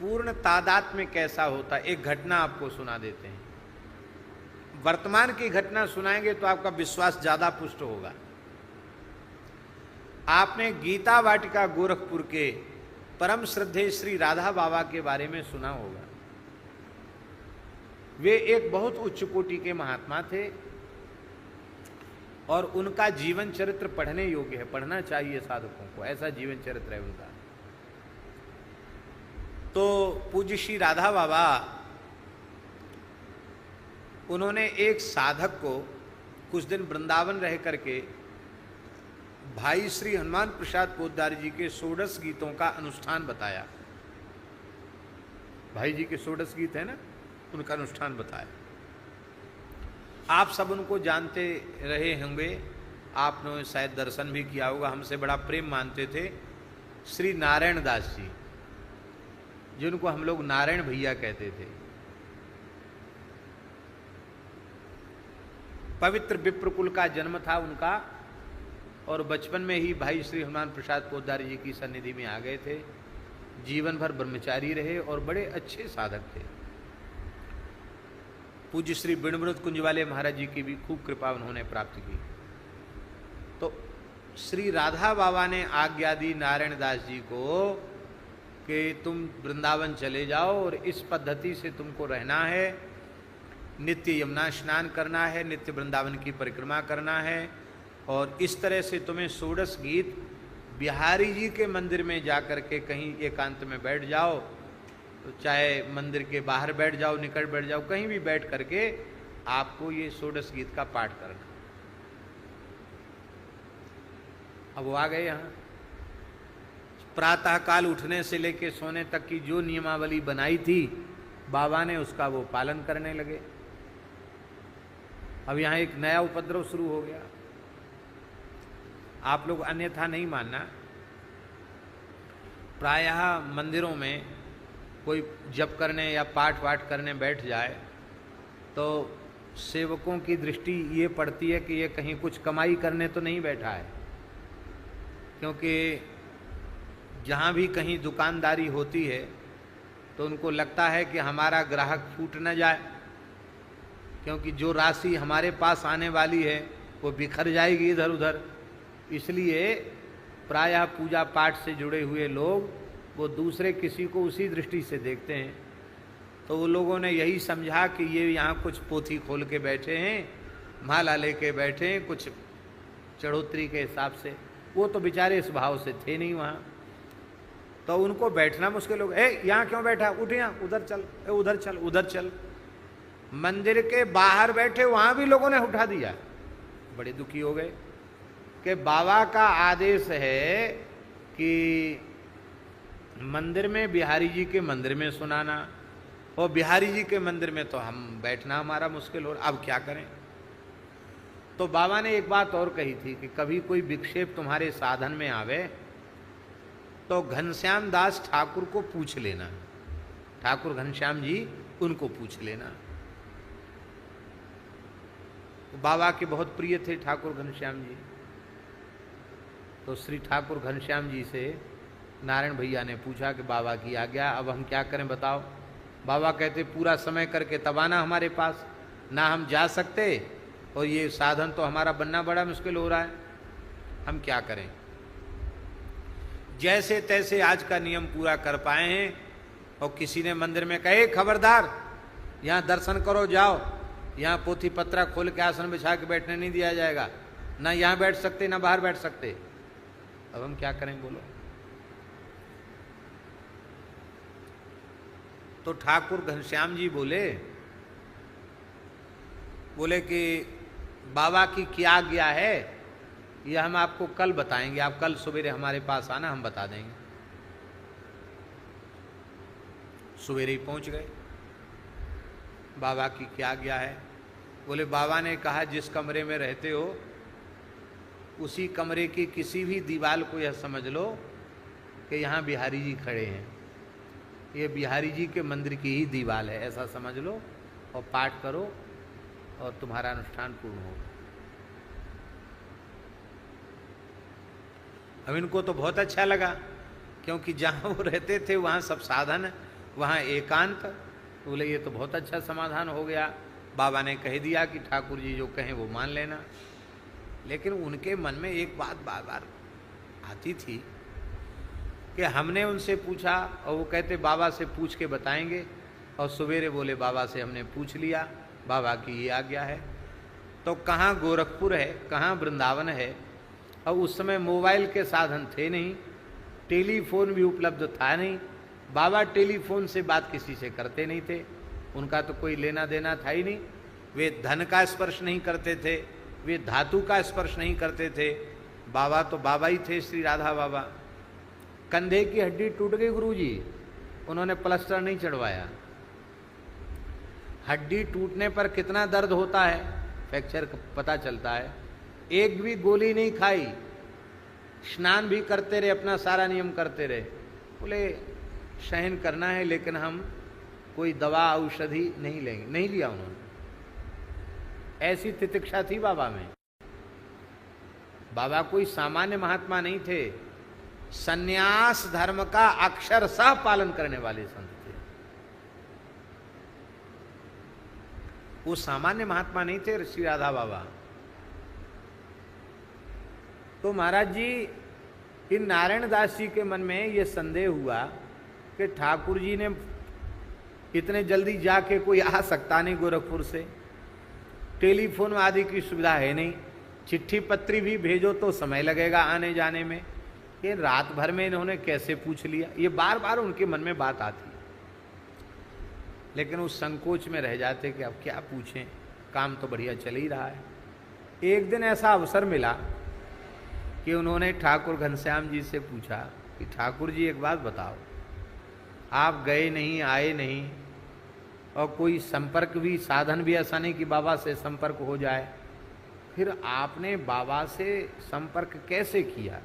पूर्ण तादाद में कैसा होता है, एक घटना आपको सुना देते हैं। वर्तमान की घटना सुनाएंगे तो आपका विश्वास ज्यादा पुष्ट होगा। आपने गीता वाटिका गोरखपुर के परम श्रद्धेय श्री राधा बाबा के बारे में सुना होगा। वे एक बहुत उच्च कोटि के महात्मा थे और उनका जीवन चरित्र पढ़ने योग्य है, पढ़ना चाहिए साधकों को, ऐसा जीवन चरित्र है उनका। तो पूज्य श्री राधा बाबा, उन्होंने एक साधक को कुछ दिन वृंदावन रह करके भाई श्री हनुमान प्रसाद पोद्दार जी के 16 गीतों का अनुष्ठान बताया। भाई जी के 16 गीत है ना, उनका अनुष्ठान बताया। आप सब उनको जानते रहे होंगे, आपने शायद दर्शन भी किया होगा। हमसे बड़ा प्रेम मानते थे श्री नारायण दास जी, जिनको हम लोग नारायण भैया कहते थे। पवित्र विप्रकुल का जन्म था उनका और बचपन में ही भाई श्री हनुमान प्रसाद पोद्दार जी की सन्निधि में आ गए थे। जीवन भर ब्रह्मचारी रहे और बड़े अच्छे साधक थे। पूज्य श्री बिणविनोद कुंज वाले महाराज जी की भी खूब कृपा उन्होंने प्राप्त की। तो श्री राधा बाबा ने आज्ञा दी नारायण दास जी को कि तुम वृंदावन चले जाओ और इस पद्धति से तुमको रहना है, नित्य यमुना स्नान करना है, नित्य वृंदावन की परिक्रमा करना है और इस तरह से तुम्हें 16 गीत बिहारी जी के मंदिर में जाकर के कहीं एकांत में बैठ जाओ, तो चाहे मंदिर के बाहर बैठ जाओ, निकट बैठ जाओ, कहीं भी बैठ करके आपको ये 16 गीत का पाठ करना। अब वो आ गए यहाँ। प्रातः काल उठने से लेके सोने तक की जो नियमावली बनाई थी बाबा ने, उसका वो पालन करने लगे। अब यहाँ एक नया उपद्रव शुरू हो गया। आप लोग अन्यथा नहीं मानना, प्रायः मंदिरों में कोई जप करने या पाठ वाठ करने बैठ जाए तो सेवकों की दृष्टि ये पड़ती है कि ये कहीं कुछ कमाई करने तो नहीं बैठा है, क्योंकि जहाँ भी कहीं दुकानदारी होती है तो उनको लगता है कि हमारा ग्राहक छूट न जाए, क्योंकि जो राशि हमारे पास आने वाली है वो बिखर जाएगी इधर उधर। इसलिए प्रायः पूजा पाठ से जुड़े हुए लोग वो दूसरे किसी को उसी दृष्टि से देखते हैं। तो वो लोगों ने यही समझा कि ये यहाँ कुछ पोथी खोल के बैठे हैं, माला लेके बैठे हैं कुछ चढ़ोतरी के हिसाब से। वो तो बेचारे इस भाव से थे नहीं वहाँ, तो उनको बैठना मुश्किल हो गया। यहाँ क्यों बैठा, उठ यहाँ, उधर चल, उधर चल, उधर चल। मंदिर के बाहर बैठे वहाँ भी लोगों ने उठा दिया। बड़े दुखी हो गए कि बाबा का आदेश है कि मंदिर में बिहारी जी के मंदिर में सुनाना, और बिहारी जी के मंदिर में तो हम बैठना हमारा मुश्किल हो, अब क्या करें। तो बाबा ने एक बात और कही थी कि कभी कोई विक्षेप तुम्हारे साधन में आवे तो घनश्याम दास ठाकुर को पूछ लेना, ठाकुर घनश्याम जी उनको पूछ लेना। तो बाबा के बहुत प्रिय थे ठाकुर घनश्याम जी। तो श्री ठाकुर घनश्याम जी से नारायण भैया ने पूछा कि बाबा की आज्ञा, अब हम क्या करें बताओ। बाबा कहते पूरा समय करके तब आना हमारे पास, ना हम जा सकते और ये साधन तो हमारा बनना बड़ा मुश्किल हो रहा है, हम क्या करें। जैसे तैसे आज का नियम पूरा कर पाए हैं और किसी ने मंदिर में कहे खबरदार यहाँ दर्शन करो जाओ, यहाँ पोथी पत्रा खोल के आसन बिछा के बैठने नहीं दिया जाएगा, ना यहाँ बैठ सकते ना बाहर बैठ सकते। अब हम क्या करें बोलो। तो ठाकुर घनश्याम जी बोले कि बाबा की क्या आज्ञा है यह हम आपको कल बताएंगे, आप कल सवेरे हमारे पास आना, हम बता देंगे। सवेरे ही पहुंच गए। बाबा की क्या आज्ञा है? बोले बाबा ने कहा जिस कमरे में रहते हो उसी कमरे की किसी भी दीवार को यह समझ लो कि यहाँ बिहारी जी खड़े हैं, ये बिहारी जी के मंदिर की ही दीवार है, ऐसा समझ लो और पाठ करो और तुम्हारा अनुष्ठान पूर्ण होगा। अब इनको तो बहुत अच्छा लगा, क्योंकि जहाँ वो रहते थे वहाँ सब साधन वहाँ एकांत। तो बोले ये तो बहुत अच्छा समाधान हो गया, बाबा ने कह दिया कि ठाकुर जी जो कहें वो मान लेना। लेकिन उनके मन में एक बात बार बार आती थी कि हमने उनसे पूछा और वो कहते बाबा से पूछ के बताएंगे, और सवेरे बोले बाबा से हमने पूछ लिया, बाबा की ये आज्ञा है। तो कहाँ गोरखपुर है, कहाँ वृंदावन है, और उस समय मोबाइल के साधन थे नहीं, टेलीफोन भी उपलब्ध था नहीं। बाबा टेलीफोन से बात किसी से करते नहीं थे, उनका तो कोई लेना देना था ही नहीं। वे धन का स्पर्श नहीं करते थे, वे धातु का स्पर्श नहीं करते थे। बाबा तो बाबा ही थे, श्री राधा बाबा। कंधे की हड्डी टूट गई गुरुजी, उन्होंने प्लास्टर नहीं चढ़वाया। हड्डी टूटने पर कितना दर्द होता है, फ्रैक्चर पता चलता है। एक भी गोली नहीं खाई, स्नान भी करते रहे, अपना सारा नियम करते रहे। बोले सहन करना है, लेकिन हम कोई दवा औषधि नहीं लेंगे। नहीं लिया उन्होंने, ऐसी तितिक्षा थी बाबा में। बाबा कोई सामान्य महात्मा नहीं थे, सन्यास धर्म का अक्षरशः पालन करने वाले संत थे। वो सामान्य महात्मा नहीं थे श्री राधा बाबा। तो महाराज जी, इन नारायण दास जी के मन में ये संदेह हुआ कि ठाकुर जी ने इतने जल्दी जाके कोई आ सकता नहीं गोरखपुर से, टेलीफोन आदि की सुविधा है नहीं, चिट्ठी पत्री भी भेजो तो समय लगेगा आने जाने में। ये रात भर में इन्होंने कैसे पूछ लिया, ये बार बार उनके मन में बात आती। लेकिन उस संकोच में रह जाते कि अब क्या पूछें, काम तो बढ़िया चल ही रहा है। एक दिन ऐसा अवसर मिला कि उन्होंने ठाकुर घनश्याम जी से पूछा कि ठाकुर जी एक बात बताओ, आप गए नहीं, आए नहीं, और कोई संपर्क भी साधन भी ऐसा नहीं कि बाबा से संपर्क हो जाए, फिर आपने बाबा से संपर्क कैसे किया?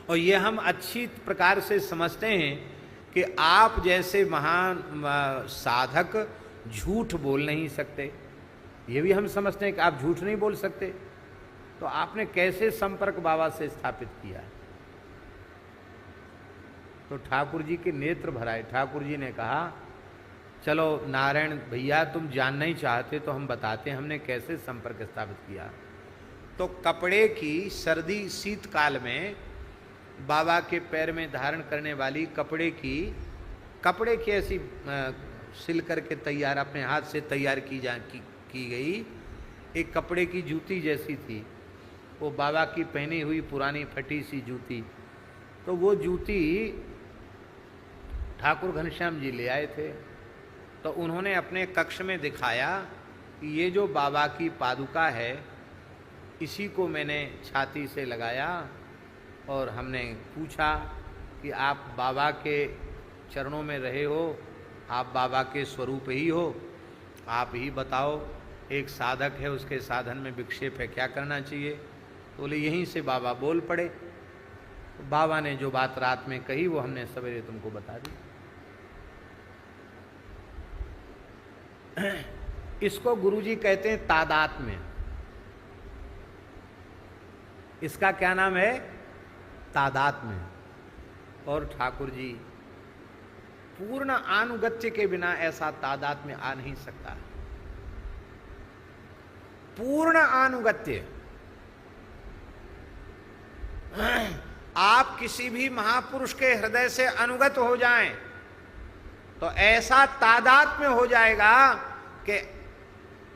और ये हम अच्छी प्रकार से समझते हैं कि आप जैसे महान साधक झूठ बोल नहीं सकते, ये भी हम समझते हैं कि आप झूठ नहीं बोल सकते। तो आपने कैसे संपर्क बाबा से स्थापित किया? तो ठाकुर जी के नेत्र भराए। ठाकुर जी ने कहा चलो नारायण भैया, तुम जानना ही चाहते तो हम बताते हैं हमने कैसे संपर्क स्थापित किया। तो कपड़े की सर्दी शीतकाल में बाबा के पैर में धारण करने वाली कपड़े की ऐसी सिल करके तैयार, अपने हाथ से तैयार की गई एक कपड़े की जूती जैसी थी। वो बाबा की पहनी हुई पुरानी फटी सी जूती। तो वो जूती ठाकुर घनश्याम जी ले आए थे। तो उन्होंने अपने कक्ष में दिखाया कि ये जो बाबा की पादुका है, इसी को मैंने छाती से लगाया और हमने पूछा कि आप बाबा के चरणों में रहे हो, आप बाबा के स्वरूप ही हो, आप ही बताओ, एक साधक है उसके साधन में विक्षेप है, क्या करना चाहिए? तो बोले यहीं से बाबा बोल पड़े। तो बाबा ने जो बात रात में कही वो हमने सवेरे तुमको बता दी। इसको गुरुजी कहते हैं तादात्म्य। इसका क्या नाम है? तादात्म्य। और ठाकुर जी पूर्ण अनुगत्य के बिना ऐसा तादात्म्य आ नहीं सकता। पूर्ण अनुगत्य। आप किसी भी महापुरुष के हृदय से अनुगत हो जाएं तो ऐसा तादात्म्य हो जाएगा कि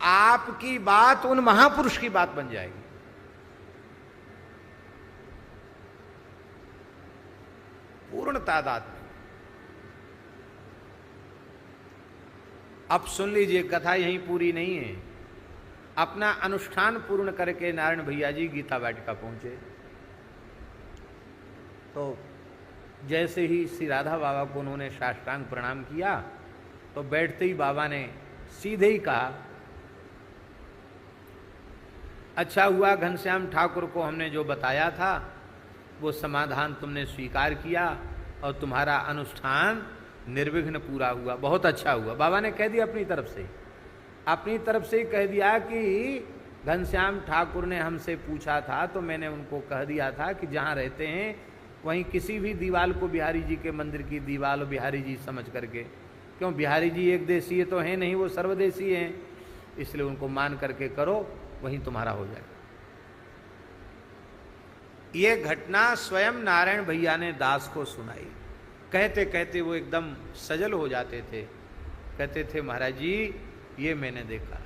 आपकी बात उन महापुरुष की बात बन जाएगी। पूर्ण तादात्म्य। अब सुन लीजिए, कथा यहीं पूरी नहीं है। अपना अनुष्ठान पूर्ण करके नारायण भैया जी गीता वाटिका पहुंचे। तो जैसे ही श्री राधा बाबा को उन्होंने साष्टांग प्रणाम किया तो बैठते ही बाबा ने सीधे ही कहा, अच्छा हुआ घनश्याम ठाकुर को हमने जो बताया था वो समाधान तुमने स्वीकार किया और तुम्हारा अनुष्ठान निर्विघ्न पूरा हुआ, बहुत अच्छा हुआ। बाबा ने कह दिया अपनी तरफ से ही कह दिया कि घनश्याम ठाकुर ने हमसे पूछा था तो मैंने उनको कह दिया था कि जहाँ रहते हैं वहीं किसी भी दीवाल को बिहारी जी के मंदिर की दीवाल बिहारी जी समझ करके, क्यों बिहारी जी एक देशीय तो हैं नहीं, वो सर्वदेशीय हैं, इसलिए उनको मान करके करो, वहीं तुम्हारा हो जाएगा। ये घटना स्वयं नारायण भैया ने दास को सुनाई। कहते कहते वो एकदम सजल हो जाते थे, कहते थे महाराज जी ये मैंने देखा।